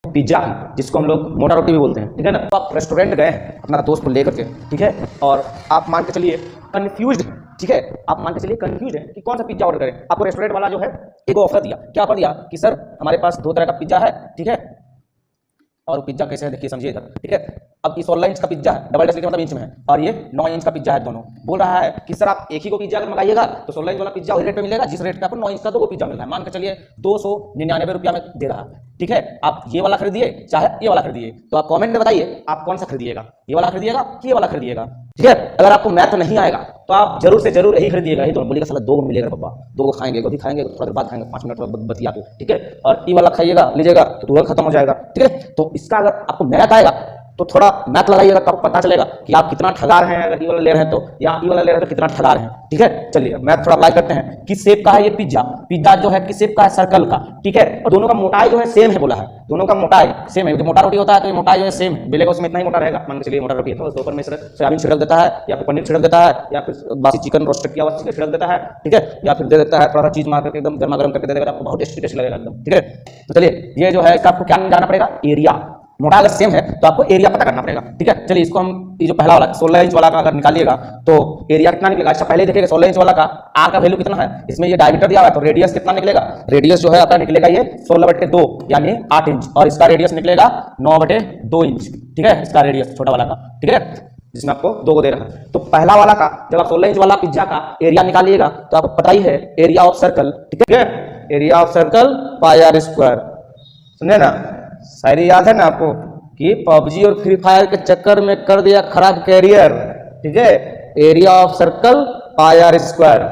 Pizza की, जिसको हम लोग मोटा रोटी भी बोलते हैं, ठीक है ना। तो आप रेस्टोरेंट गए अपना दोस्त को लेकर के, ठीक है, और आप मान के चलिए कंफ्यूज्ड, ठीक है, आप मान के चलिए कंफ्यूज है कि कौन सा पिज्जा ऑर्डर करें। आपको रेस्टोरेंट वाला जो है एक ऑफर दिया, क्या ऑफर दिया कि सर हमारे पास 2 तरह का पिज्जा है, ठीक है, और पिज्जा कैसे है देखिए समझिएगा, ठीक है। अब ये 16 इंच का पिज्जा है, डबल डेस्क लिखा मतलब इंच में है, और ये 9 इंच का पिज्जा है। दोनों बोल रहा है कि सर आप एक ही को पिज्जा अगर मंगाइएगा तो 16 इंच वाला पिज्जा वही रेट पे मिलेगा जिस रेट पे आपको 9 इंच का 2 पिज्जा मिल रहा है। मान के चलिए 299 रुपया में दे रहा है, ठीक है। आप ये वाला खरीदिए चाहे ये वाला खरीदिए, तो आप कमेंट में बताइए आप कौन सा खरीदिएगा, ये वाला खरीदिएगा कि ये वाला खरीदिएगा, ठीक है। अगर आपको मैथ नहीं आएगा तो आप जरूर से जरूर यही खरीदिएगा। तो बोलिएगा साला 2 मिलेगा पापा, 2 खाएंगे, कभी खाएंगे थोड़ा देर बाद खाएंगे, 5 मिनट बाद बतिया के, ठीक है। और ये वाला खाइएगा लीजिएगा तो तुरंत खत्म हो जाएगा, ठीक है। तो इसका अगर आपको मैथ आएगा तो थोड़ा मैथ लगाइएगा तो आपको पता चलेगा कि आप कितना ठगा रहे हैं अगर ये वाला ले रहे हैं तो, या ये वाला ले रहे हैं तो कितना ठगा रहे हैं, ठीक है। चलिए मैथ थोड़ा अप्लाई करते हैं। किस शेप का है ये पिज्जा? पिज्जा जो है किस शेप का है? सर्कल का, ठीक है। और दोनों का मोटाई जो है सेम है, बोला है दोनों का मोटाई सेम है। जो मोटा रोटी होता है तो ये मोटाई जो है सेम है, बेलेगा उसमें इतना ही मोटा रहेगा। मान के चलिए मोटा रोटी है तो उसके ऊपर में सोयाबीन छिड़क देता है, या फिर पनीर छिड़क देता है, या फिर बासी चिकन रोस्ट किया हुआ चिकन छिड़क देता है, ठीक है, या फिर दे देता है थोड़ा सा चीज मार करके एकदम गर्मा गर्म करके दे देगा, आपको बहुत टेस्टी लगेगा एकदम, ठीक है। तो चलिए ये जो है इसका आपको क्या जाना पड़ेगा? एरिया। मोटा अगर सेम है तो आपको एरिया पता करना पड़ेगा, ठीक है। चलिए इसको हम ये जो पहला वाला 16 इंच वाला का अगर निकालिएगा तो एरिया कितना निकलेगा? अच्छा पहले देखिएगा 16 इंच वाला का आर का वैल्यू कितना है, इसमें ये डायमीटर दिया हुआ है तो रेडियस कितना निकलेगा? रेडियस जो है आपका निकलेगा ये 16/2 यानी 8 इंच, और इसका रेडियस निकलेगा 9/2 इंच, ठीक है। इसका रेडियस छोटा वाला का, ठीक है, जिसमें आपको 2 को दे रहा है। तो पहला वाला का जब आप 16 इंच वाला पिज्जा का एरिया निकालिएगा तो आपको पता ही है एरिया ऑफ सर्कल, ठीक है, area of circle pi r square, समझे ना। शायरी याद है ना आपको कि पबजी और फ्री फायर के चक्कर में कर दिया खराब कैरियर, ठीक है। Area of circle pi r square,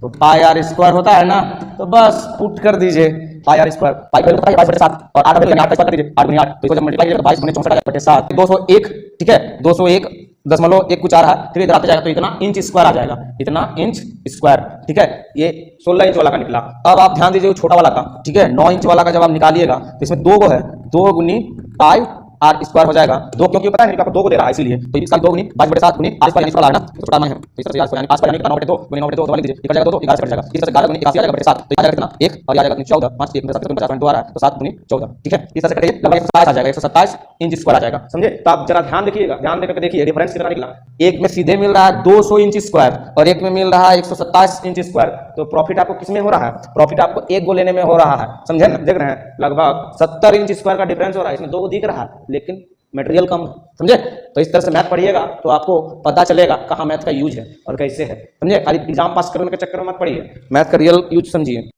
तो पाई आर स्क्वायर होता है ना, तो बस पुट कर दीजिए पाई आर स्क्वायर। पाई वैल्यू पता है 22/7 और 8 वैल्यू 8 कर दीजिए, 8 × 8 तो इसको जब मल्टीप्लाई करेंगे तो 22/64/7 201, ठीक है, 201.1 कुछ आ रहा है, फिर इधर आते जाएगा तो इतना इंच स्क्वायर आ जाएगा, इतना इंच स्क्वायर, ठीक है। ये 16 इंच वाला का निकला। अब आप ध्यान दीजिए छोटा वाला का, ठीक है, 9 इंच वाला का जब आप निकालिएगा तो इसमें 2 को है, 2 × पाई आर स्क्वायर हो जाएगा। 2 क्योंकि पता है आपको 2 को दे रहा है इसीलिए, तो इसका 2 × 22/7 × आर स्क्वायर यानी ना तो छोटा मान है, तो इस तरह से यानी आर स्क्वायर यानी 9/2 × 9/2 तो लिख दीजिए, निकल जाएगा 2 11 से कट जाएगा, इस तरह से 11 × 81 आ जाएगा 7 तो आ जाएगा कितना 1 और आ जाएगा 14 5 1 7 50.2 आ रहा है तो 7 × 14, ठीक है। इस तरह से कटिए लगभग 127 आ जाएगा, 127 इंच स्क्वायर आ जाएगा, समझे। तो आप जरा ध्यान देखिएगा, ध्यान देकर देखिए डिफरेंस कितना निकला। एक में सीधे मिल रहा है 200 इंच स्क्वायर और एक में मिल रहा है 127 इंच स्क्वायर। तो प्रॉफिट आपको किसमें हो रहा है? प्रॉफिट आपको एक गो लेने में हो रहा है, समझे ना। देख रहे हैं लगभग 70 इंच स्क्वायर का डिफरेंस हो रहा है, इसमें 2 को दिख रहा है लेकिन मटेरियल कम, समझे। तो इस तरह से मैथ पढ़िएगा तो आपको पता चलेगा कहाँ मैथ का यूज है और कैसे है, समझे। खाली एग्जाम पास करने के चक्कर में मत पढ़िए, मैथ का रियल यूज समझिए।